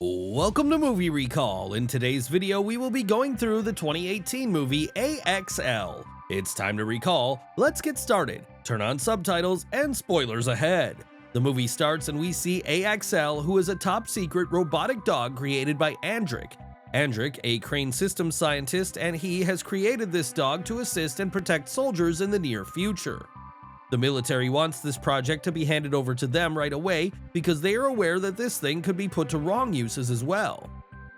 Welcome to Movie Recall. In today's video, we will be going through the 2018 movie A.X.L. It's time to recall. Let's get started. Turn on subtitles and spoilers ahead. The movie starts and we see A.X.L, who is a top-secret robotic dog created by Andrik. Andrik, a Crane systems scientist, and he has created this dog to assist and protect soldiers in the near future. The military wants this project to be handed over to them right away because they are aware that this thing could be put to wrong uses as well.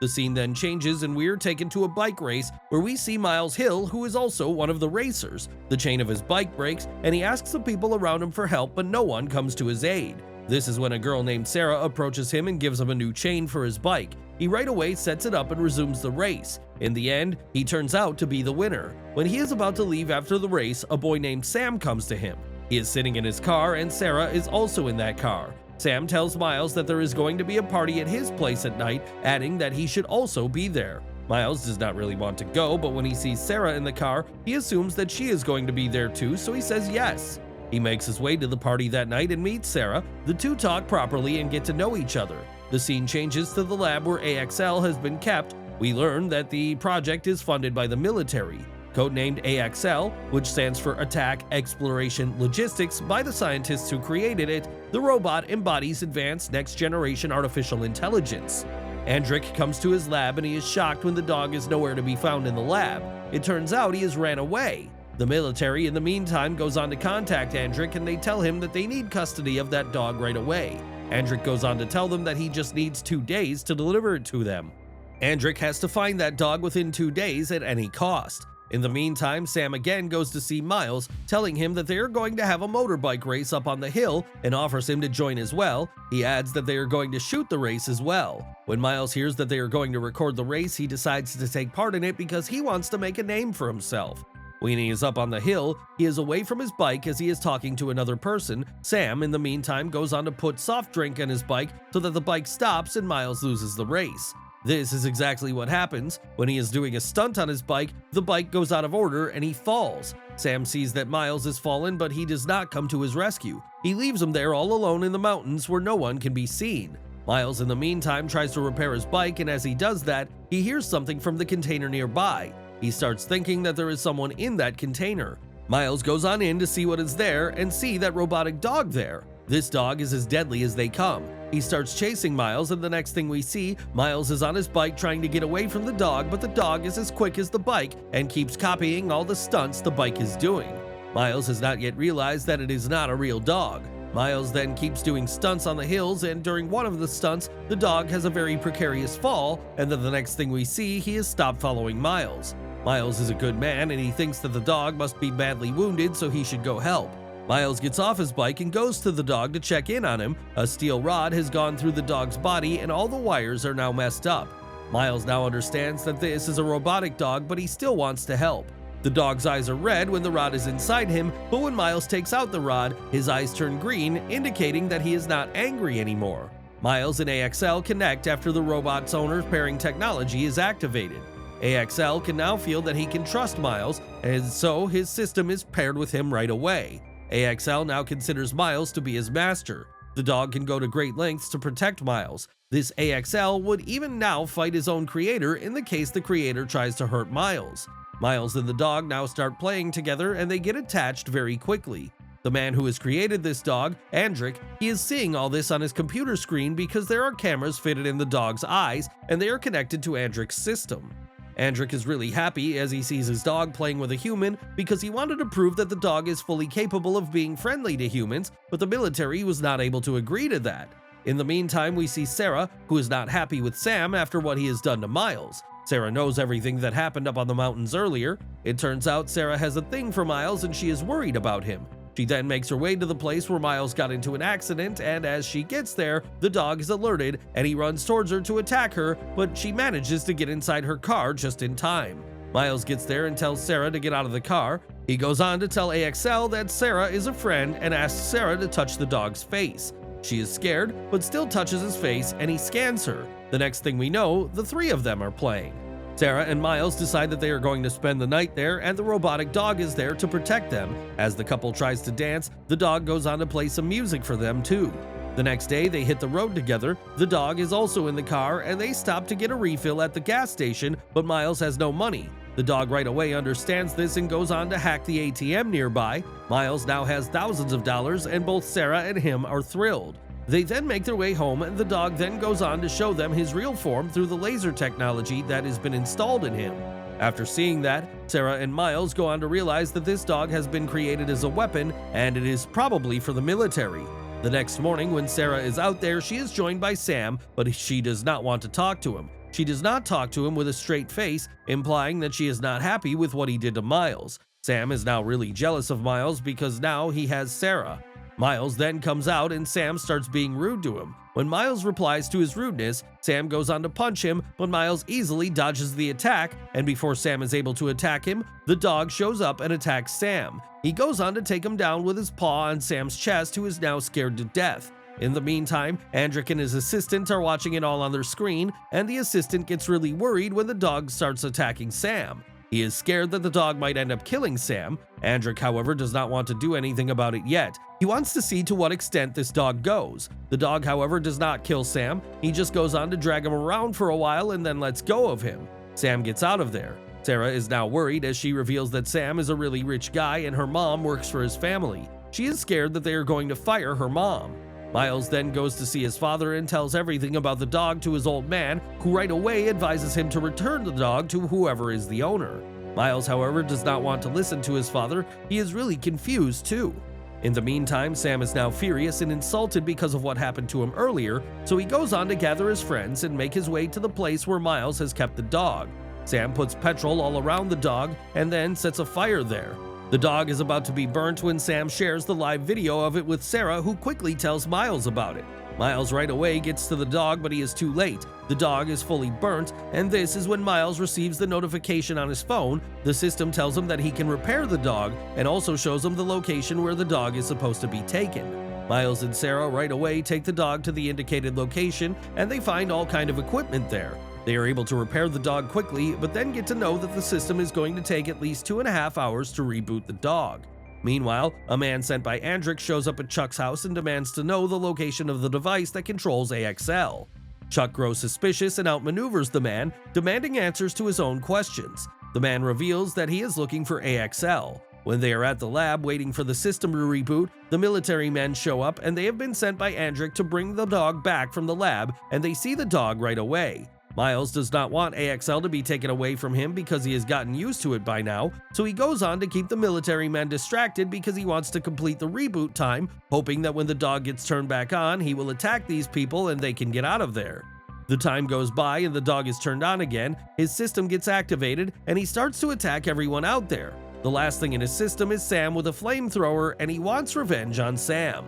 The scene then changes and we're taken to a bike race where we see Miles Hill, who is also one of the racers. The chain of his bike breaks and he asks the people around him for help, but no one comes to his aid. This is when a girl named Sarah approaches him and gives him a new chain for his bike. He right away sets it up and resumes the race. In the end, he turns out to be the winner. When he is about to leave after the race, a boy named Sam comes to him. He is sitting in his car and Sarah is also in that car. Sam tells Miles that there is going to be a party at his place at night, adding that he should also be there. Miles does not really want to go, but when he sees Sarah in the car, he assumes that she is going to be there too, so he says yes. He makes his way to the party that night and meets Sarah. The two talk properly and get to know each other. The scene changes to the lab where A.X.L has been kept. We learn that the project is funded by the military. Codenamed A.X.L, which stands for Attack, Exploration, Logistics, by the scientists who created it, the robot embodies advanced next-generation artificial intelligence. Andrik comes to his lab and he is shocked when the dog is nowhere to be found in the lab. It turns out he has ran away. The military, in the meantime, goes on to contact Andrik and they tell him that they need custody of that dog right away. Andrik goes on to tell them that he just needs 2 days to deliver it to them. Andrik has to find that dog within 2 days at any cost. In the meantime, Sam again goes to see Miles, telling him that they are going to have a motorbike race up on the hill and offers him to join as well. He adds that they are going to shoot the race as well. When Miles hears that they are going to record the race, he decides to take part in it because he wants to make a name for himself. When he is up on the hill, he is away from his bike as he is talking to another person. Sam, in the meantime, goes on to put soft drink on his bike so that the bike stops and Miles loses the race. This is exactly what happens. When he is doing a stunt on his bike, the bike goes out of order and he falls. Sam sees that Miles has fallen, but he does not come to his rescue. He leaves him there all alone in the mountains where no one can be seen. Miles, in the meantime, tries to repair his bike, and as he does that, he hears something from the container nearby. He starts thinking that there is someone in that container. Miles goes on in to see what is there and see that robotic dog there. This dog is as deadly as they come. He starts chasing Miles, and the next thing we see, Miles is on his bike trying to get away from the dog, but the dog is as quick as the bike and keeps copying all the stunts the bike is doing. Miles has not yet realized that it is not a real dog. Miles then keeps doing stunts on the hills, and during one of the stunts, the dog has a very precarious fall, and then the next thing we see, he has stopped following Miles. Miles is a good man, and he thinks that the dog must be badly wounded, so he should go help. Miles gets off his bike and goes to the dog to check in on him. A steel rod has gone through the dog's body and all the wires are now messed up. Miles now understands that this is a robotic dog, but he still wants to help. The dog's eyes are red when the rod is inside him, but when Miles takes out the rod, his eyes turn green, indicating that he is not angry anymore. Miles and A.X.L connect after the robot's owner's pairing technology is activated. A.X.L can now feel that he can trust Miles, and so his system is paired with him right away. A.X.L now considers Miles to be his master. The dog can go to great lengths to protect Miles. This A.X.L would even now fight his own creator in the case the creator tries to hurt Miles. Miles and the dog now start playing together and they get attached very quickly. The man who has created this dog, Andrik, he is seeing all this on his computer screen because there are cameras fitted in the dog's eyes and they are connected to Andrik's system. Andrik is really happy as he sees his dog playing with a human because he wanted to prove that the dog is fully capable of being friendly to humans, but the military was not able to agree to that. In the meantime, we see Sarah, who is not happy with Sam after what he has done to Miles. Sarah knows everything that happened up on the mountains earlier. It turns out Sarah has a thing for Miles and she is worried about him. She then makes her way to the place where Miles got into an accident, and as she gets there, the dog is alerted and he runs towards her to attack her, but she manages to get inside her car just in time. Miles gets there and tells Sarah to get out of the car. He goes on to tell A.X.L that Sarah is a friend and asks Sarah to touch the dog's face. She is scared, but still touches his face and he scans her. The next thing we know, the three of them are playing. Sarah and Miles decide that they are going to spend the night there, and the robotic dog is there to protect them. As the couple tries to dance, the dog goes on to play some music for them too. The next day, they hit the road together. The dog is also in the car, and they stop to get a refill at the gas station, but Miles has no money. The dog right away understands this and goes on to hack the ATM nearby. Miles now has thousands of dollars, and both Sarah and him are thrilled. They then make their way home, and the dog then goes on to show them his real form through the laser technology that has been installed in him. After seeing that, Sarah and Miles go on to realize that this dog has been created as a weapon, and it is probably for the military. The next morning, when Sarah is out there, she is joined by Sam, but she does not want to talk to him. She does not talk to him with a straight face, implying that she is not happy with what he did to Miles. Sam is now really jealous of Miles because now he has Sarah. Miles then comes out and Sam starts being rude to him. When Miles replies to his rudeness, Sam goes on to punch him, but Miles easily dodges the attack, and before Sam is able to attack him, the dog shows up and attacks Sam. He goes on to take him down with his paw on Sam's chest, who is now scared to death. In the meantime, Andric and his assistant are watching it all on their screen, and the assistant gets really worried when the dog starts attacking Sam. He is scared that the dog might end up killing Sam. Andric, however, does not want to do anything about it yet. He wants to see to what extent this dog goes. The dog, however, does not kill Sam. He just goes on to drag him around for a while and then lets go of him. Sam gets out of there. Sarah is now worried as she reveals that Sam is a really rich guy and her mom works for his family. She is scared that they are going to fire her mom. Miles then goes to see his father and tells everything about the dog to his old man, who right away advises him to return the dog to whoever is the owner. Miles, however, does not want to listen to his father. He is really confused too. In the meantime, Sam is now furious and insulted because of what happened to him earlier, so he goes on to gather his friends and make his way to the place where Miles has kept the dog. Sam puts petrol all around the dog and then sets a fire there. The dog is about to be burnt when Sam shares the live video of it with Sarah, who quickly tells Miles about it. Miles right away gets to the dog, but he is too late. The dog is fully burnt, and this is when Miles receives the notification on his phone. The system tells him that he can repair the dog and also shows him the location where the dog is supposed to be taken. Miles and Sarah right away take the dog to the indicated location, and they find all kind of equipment there. They are able to repair the dog quickly, but then get to know that the system is going to take at least 2.5 hours to reboot the dog. Meanwhile, a man sent by Andric shows up at Chuck's house and demands to know the location of the device that controls A.X.L. Chuck grows suspicious and outmaneuvers the man, demanding answers to his own questions. The man reveals that he is looking for A.X.L. When they are at the lab waiting for the system to reboot, the military men show up and they have been sent by Andric to bring the dog back from the lab, and they see the dog right away. Miles does not want A.X.L to be taken away from him because he has gotten used to it by now, so he goes on to keep the military men distracted because he wants to complete the reboot time, hoping that when the dog gets turned back on, he will attack these people and they can get out of there. The time goes by and the dog is turned on again, his system gets activated, and he starts to attack everyone out there. The last thing in his system is Sam with a flamethrower, and he wants revenge on Sam.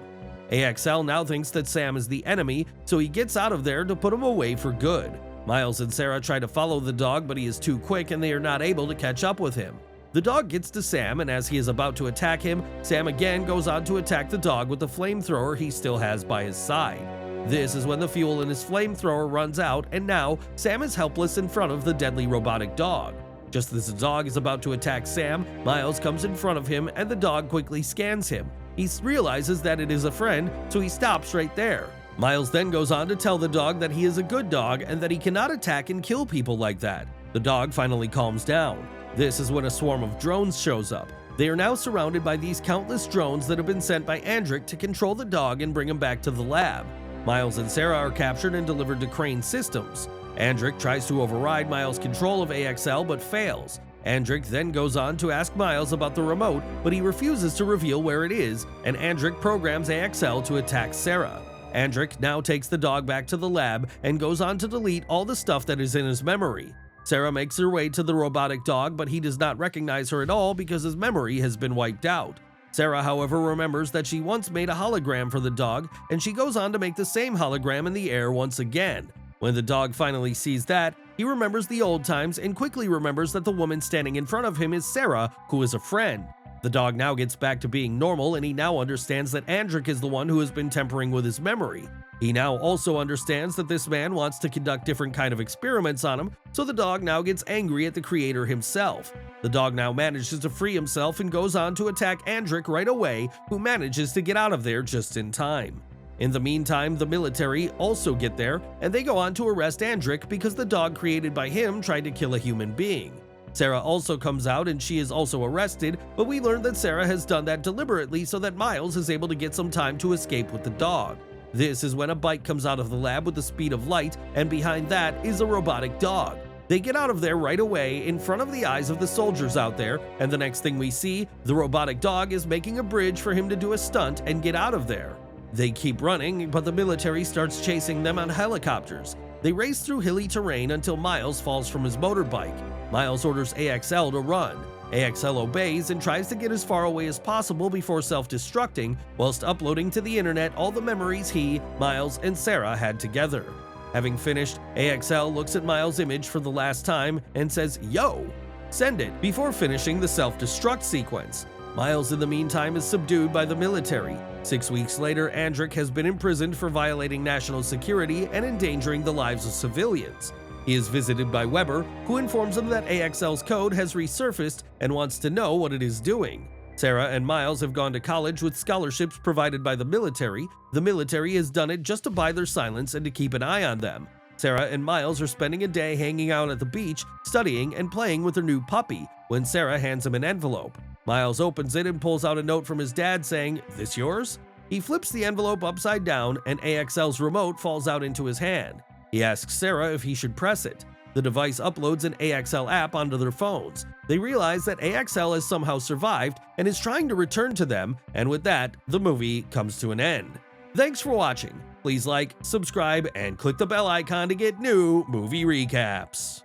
A.X.L now thinks that Sam is the enemy, so he gets out of there to put him away for good. Miles and Sarah try to follow the dog, but he is too quick and they are not able to catch up with him. The dog gets to Sam, and as he is about to attack him, Sam again goes on to attack the dog with the flamethrower he still has by his side. This is when the fuel in his flamethrower runs out, and now Sam is helpless in front of the deadly robotic dog. Just as the dog is about to attack Sam, Miles comes in front of him and the dog quickly scans him. He realizes that it is a friend, so he stops right there. Miles then goes on to tell the dog that he is a good dog and that he cannot attack and kill people like that. The dog finally calms down. This is when a swarm of drones shows up. They are now surrounded by these countless drones that have been sent by Andric to control the dog and bring him back to the lab. Miles and Sarah are captured and delivered to Crane Systems. Andric tries to override Miles' control of A.X.L but fails. Andric then goes on to ask Miles about the remote, but he refuses to reveal where it is, and Andric programs A.X.L to attack Sarah. Andric now takes the dog back to the lab and goes on to delete all the stuff that is in his memory. Sarah makes her way to the robotic dog, but he does not recognize her at all because his memory has been wiped out. Sarah, however, remembers that she once made a hologram for the dog, and she goes on to make the same hologram in the air once again. When the dog finally sees that, he remembers the old times and quickly remembers that the woman standing in front of him is Sarah, who is a friend. The dog now gets back to being normal, and he now understands that Andric is the one who has been tampering with his memory. He now also understands that this man wants to conduct different kind of experiments on him, so the dog now gets angry at the creator himself. The dog now manages to free himself and goes on to attack Andric right away, who manages to get out of there just in time. In the meantime, the military also get there, and they go on to arrest Andric because the dog created by him tried to kill a human being. Sarah also comes out and she is also arrested, but we learn that Sarah has done that deliberately so that Miles is able to get some time to escape with the dog. This is when a bike comes out of the lab with the speed of light, and behind that is a robotic dog. They get out of there right away in front of the eyes of the soldiers out there, and the next thing we see, the robotic dog is making a bridge for him to do a stunt and get out of there. They keep running, but the military starts chasing them on helicopters. They race through hilly terrain until Miles falls from his motorbike. Miles orders A.X.L to run. A.X.L obeys and tries to get as far away as possible before self-destructing, whilst uploading to the internet all the memories he, Miles, and Sarah had together. Having finished, A.X.L looks at Miles' image for the last time and says, "Yo!" Send it, before finishing the self-destruct sequence. Miles in the meantime is subdued by the military. 6 weeks later, Andric has been imprisoned for violating national security and endangering the lives of civilians. He is visited by Weber, who informs him that A.X.L's code has resurfaced and wants to know what it is doing. Sarah and Miles have gone to college with scholarships provided by the military. The military has done it just to buy their silence and to keep an eye on them. Sarah and Miles are spending a day hanging out at the beach, studying and playing with their new puppy, when Sarah hands him an envelope. Miles opens it and pulls out a note from his dad saying, "This yours?" He flips the envelope upside down and A.X.L's remote falls out into his hand. He asks Sarah if he should press it. The device uploads an A.X.L app onto their phones. They realize that A.X.L has somehow survived and is trying to return to them, and with that, the movie comes to an end. Thanks for watching. Please like, subscribe, and click the bell icon to get new movie recaps.